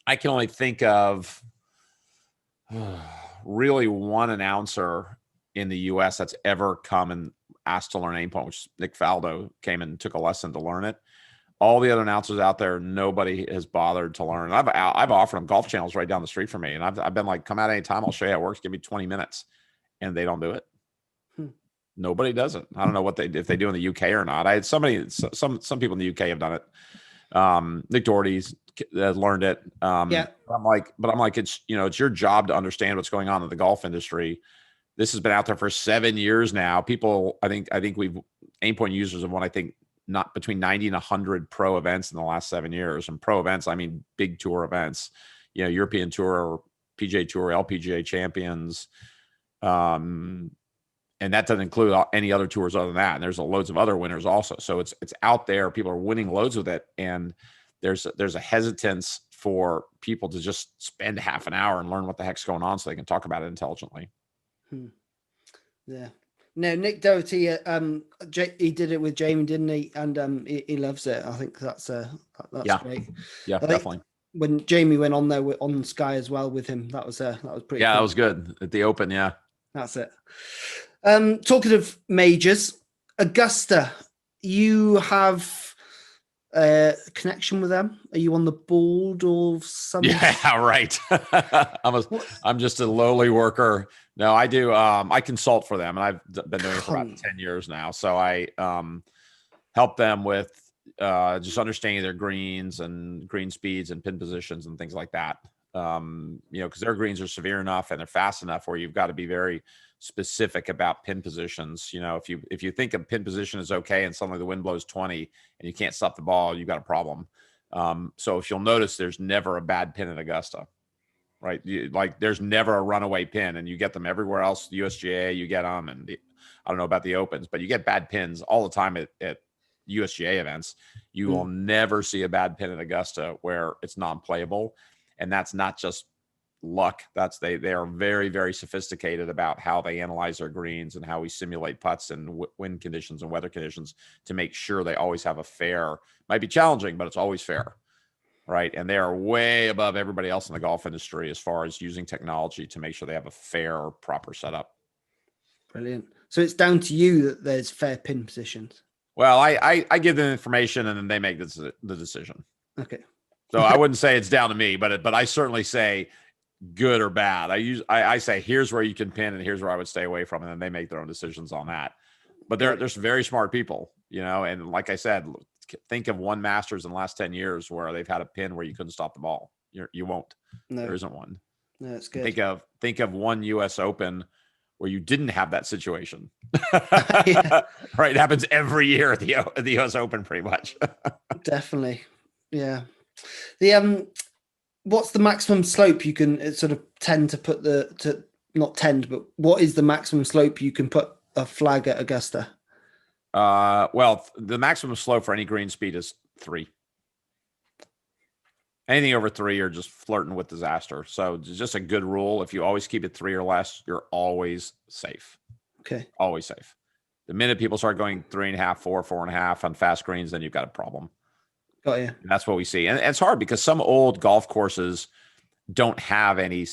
I can only think of really one announcer in the U.S. that's ever come and asked to learn AimPoint, which is Nick Faldo came and took a lesson to learn it. All the other announcers out there, nobody has bothered to learn. I've offered them golf channels right down the street from me, and I've been like, come out anytime, I'll show you how it works. Give me 20 minutes, and they don't do it. Nobody does it. I don't know if they do in the UK or not. I had some people in the UK have done it. Nick Doherty's learned it. Yeah. I'm like, it's your job to understand what's going on in the golf industry. This has been out there for 7 years now. People, I think AimPoint users have won, I think, not between 90 and 100 pro events in the last 7 years. And pro events, I mean big tour events. European Tour, PGA Tour, LPGA champions. And that doesn't include any other tours other than that. And there's loads of other winners also. So it's out there. People are winning loads with it, and there's a hesitance for people to just spend half an hour and learn what the heck's going on so they can talk about it intelligently. Yeah. No, Nick Doherty, he did it with Jamie, didn't he? And he loves it. I think that's great. Yeah, definitely. When Jamie went on there on Sky as well with him, that was pretty. Yeah, cool. That was good at the Open. Yeah, that's it. Talking of majors, Augusta, you have a connection with them? Are you on the board or something? Yeah, right. I'm just a lowly worker. No, I do. I consult for them, and I've been doing it for about 10 years now. So I help them with just understanding their greens and green speeds and pin positions and things like that. Because their greens are severe enough and they're fast enough where you've got to be very specific about pin positions. If you think a pin position is okay and suddenly the wind blows 20 and you can't stop the ball, you've got a problem. So if you'll notice, there's never a bad pin at Augusta, right? There's never a runaway pin, and you get them everywhere else. The USGA, you get them, and I don't know about the Opens, but you get bad pins all the time at USGA events. You will never see a bad pin at Augusta where it's non-playable. And that's not just luck. They are very, very sophisticated about how they analyze their greens and how we simulate putts and wind conditions and weather conditions to make sure they always have a fair, might be challenging, but it's always fair. Right. And they are way above everybody else in the golf industry as far as using technology to make sure they have a fair, proper setup. Brilliant. So it's down to you that there's fair pin positions. Well, I give them information and then they make the decision. Okay. So I wouldn't say it's down to me, but I certainly say good or bad. I say here's where you can pin and here's where I would stay away from, and then they make their own decisions on that. But they're very smart people, and like I said, think of one Masters in the last 10 years where they've had a pin where you couldn't stop the ball. You won't. No. There isn't one. No, that's good. Think of one US Open where you didn't have that situation. Right. It happens every year at the US Open pretty much. Definitely. Yeah. What's the maximum slope you can sort of tend to put but what is the maximum slope you can put a flag at Augusta? Well, the maximum slope for any green speed is 3. Anything over 3, you're just flirting with disaster. So it's just a good rule. If you always keep it 3 or less, you're always safe. Okay. Always safe. The minute people start going 3.5, 4, 4.5 on fast greens, then you've got a problem. Got you. And that's what we see. And it's hard because some old golf courses don't have any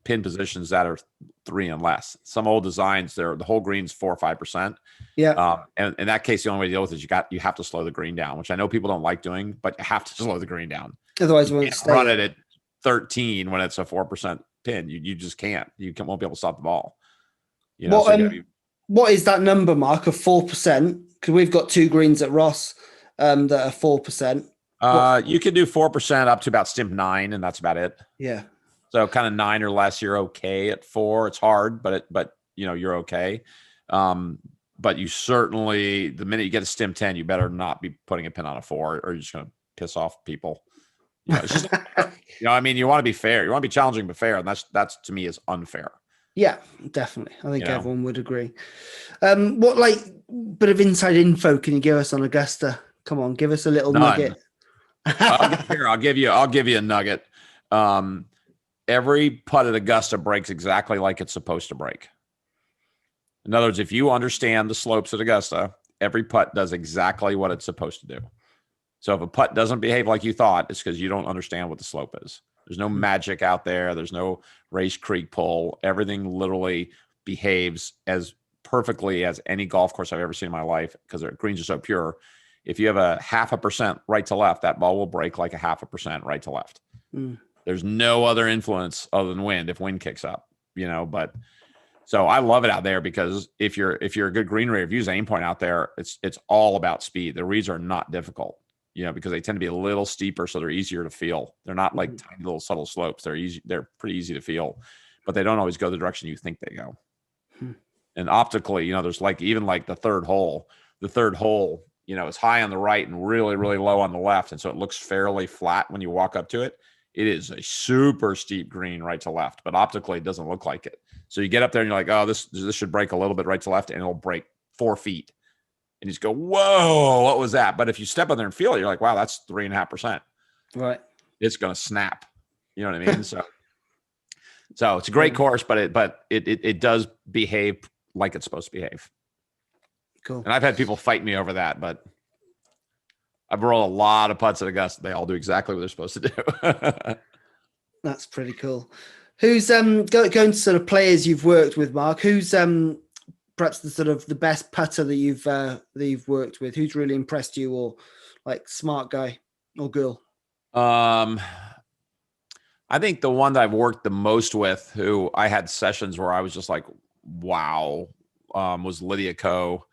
pin positions that are 3 and less. Some old designs, the whole green's 4 or 5%. Yeah. And in that case, the only way to deal with it is you have to slow the green down, which I know people don't like doing, but you have to slow the green down. Otherwise, it won't stay. Run it at 13 when it's a 4% pin. You just can't. Won't be able to stop the ball. You know, what is that number, Mark, of 4%? Because we've got 2 greens at Ross that are 4%. You can do 4% up to about stimp 9, and that's about it. Yeah. So kind of 9 or less, you're okay. At 4, it's hard, but you're okay. But you certainly, the minute you get a stimp 10, you better not be putting a pin on a 4, or you're just going to piss off people. It's just, I mean, you want to be fair. You want to be challenging but fair, and that's to me is unfair. Yeah, definitely. I think everyone would agree. What bit of inside info can you give us on Augusta? Come on, give us a little nugget. I'll give you a nugget. Every putt at Augusta breaks exactly like it's supposed to break. In other words, if you understand the slopes at Augusta, every putt does exactly what it's supposed to do. So if a putt doesn't behave like you thought, it's because you don't understand what the slope is. There's no magic out there. There's no race creek pull. Everything literally behaves as perfectly as any golf course I've ever seen in my life, because their greens are so pure. If you have a 0.5% right to left, that ball will break like a 0.5% right to left. There's no other influence other than wind if wind kicks up, but so I love it out there, because if you're a good green reader, if you use AimPoint out there, it's all about speed. The reads are not difficult, because they tend to be a little steeper, so they're easier to feel. They're not like tiny little subtle slopes. They're pretty easy to feel, but they don't always go the direction you think they go. And optically, there's even the third hole. The third hole, is high on the right and really, really low on the left, and so it looks fairly flat when you walk up to it. It is a super steep green right to left, but optically it doesn't look like it. So you get up there and you're like, oh, this should break a little bit right to left, and it'll break 4 feet. And you just go, whoa, what was that? But if you step on there and feel it, you're like, wow, that's 3.5%. Right. It's going to snap. You know what I mean? So it's a great course, but it does behave like it's supposed to behave. Cool. And I've had people fight me over that, but I've rolled a lot of putts at Augusta. They all do exactly what they're supposed to do. That's pretty cool. Who's going to sort of players you've worked with, Mark? Who's perhaps the sort of the best putter that you've worked with? Who's really impressed you, or smart guy or girl? I think the one that I've worked the most with, who I had sessions where I was just like, wow, was Lydia Ko.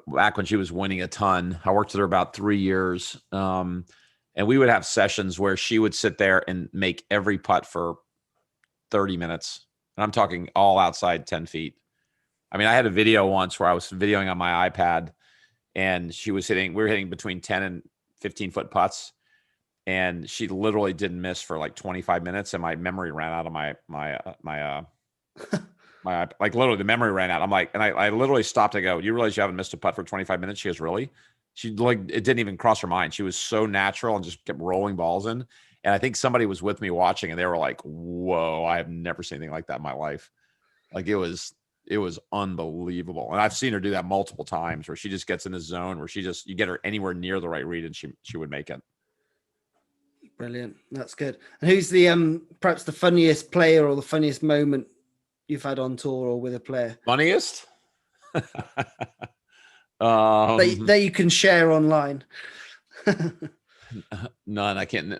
Back when she was winning a ton. I worked with her about 3 years. And we would have sessions where she would sit there and make every putt for 30 minutes. And I'm talking all outside 10 feet. I mean, I had a video once where I was videoing on my iPad, and we were hitting between 10 and 15 foot putts. And she literally didn't miss for 25 minutes. And my memory ran out of my literally the memory ran out. I'm like, and I literally stopped. I go, you realize you haven't missed a putt for 25 minutes? She goes, really? It didn't even cross her mind. She was so natural and just kept rolling balls in. And I think somebody was with me watching, and they were like, whoa, I have never seen anything like that in my life. It was unbelievable. And I've seen her do that multiple times, where she just gets in the zone where you get her anywhere near the right read and she would make it. Brilliant. That's good. And who's the perhaps the funniest player or the funniest moment you've had on tour or with a player? Funniest? That you can share online. None. I can't.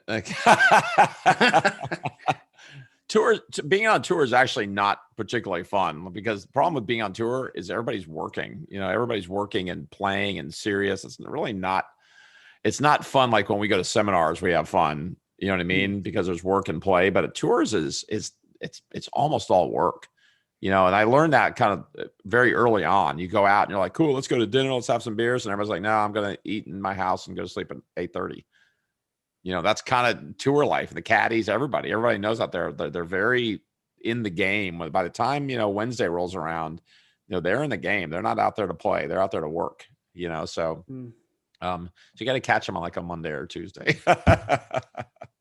Being on tour is actually not particularly fun, because the problem with being on tour is everybody's working. Everybody's working and playing and serious. It's really not. It's not fun like when we go to seminars. We have fun. You know what I mean? Because there's work and play. But at tours it's almost all work. And I learned that kind of very early on. You go out and you're like, cool, let's go to dinner. Let's have some beers. And everybody's like, no, I'm going to eat in my house and go to sleep at 8:30. That's kind of tour life. The caddies, everybody knows out there. They're very in the game. By the time, Wednesday rolls around, they're in the game. They're not out there to play. They're out there to work, so you got to catch them on a Monday or Tuesday.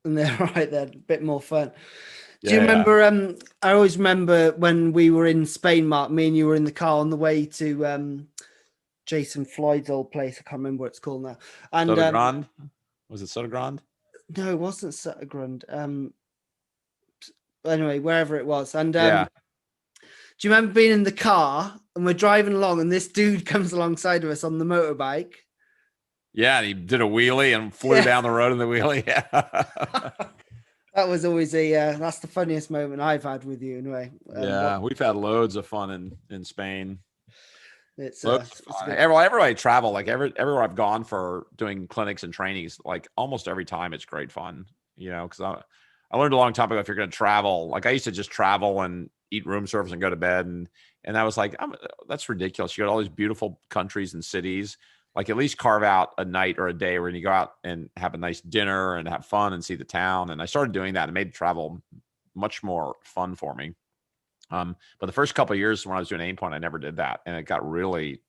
And they're right. They're a bit more fun. Do you remember? I always remember when we were in Spain, Mark. Me and you were in the car on the way to Jason Floyd's old place. I can't remember what it's called now. And Soda Grande? Was it Soda Grande? No, it wasn't Soda Grande. Anyway, wherever it was. And do you remember being in the car and we're driving along, and this dude comes alongside of us on the motorbike? Yeah, and he did a wheelie and flew down the road in the wheelie. Yeah. That was always that's the funniest moment I've had with you anyway. Yeah, we've had loads of fun in Spain. It's Loads of it's fun. good. Everybody travel, like everywhere I've gone for doing clinics and trainings, like almost every time it's great fun, because I learned a long time ago, if you're going to travel, like I used to just travel and eat room service and go to bed. And I was like, that's ridiculous. You got all these beautiful countries and cities, like at least carve out a night or a day where you go out and have a nice dinner and have fun and see the town. And I started doing that and made travel much more fun for me. But the first couple of years when I was doing AimPoint, I never did that. And it got really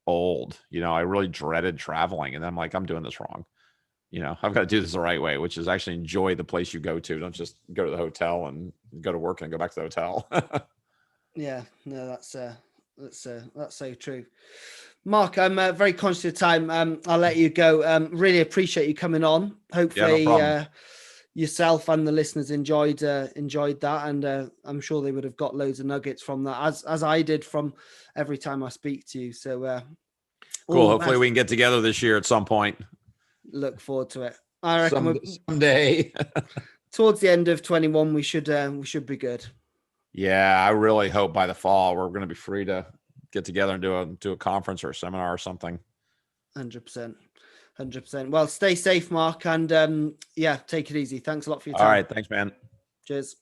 old. I really dreaded traveling. And then I'm like, I'm doing this wrong. I've got to do this the right way, which is actually enjoy the place you go to. Don't just go to the hotel and go to work and go back to the hotel. Yeah, no, that's so true. Mark, I'm very conscious of time. I'll let you go. Really appreciate you coming on. Hopefully, no yourself and the listeners enjoyed that, and I'm sure they would have got loads of nuggets from that, as I did from every time I speak to you. So cool. Hopefully, we can get together this year at some point. Look forward to it. I reckon someday. Towards the end of 21, we should be good. Yeah, I really hope by the fall we're going to be free to get together and do a conference or a seminar or something. 100%. Well, stay safe, Mark, and take it easy. Thanks a lot for your time. All right, thanks, man. Cheers.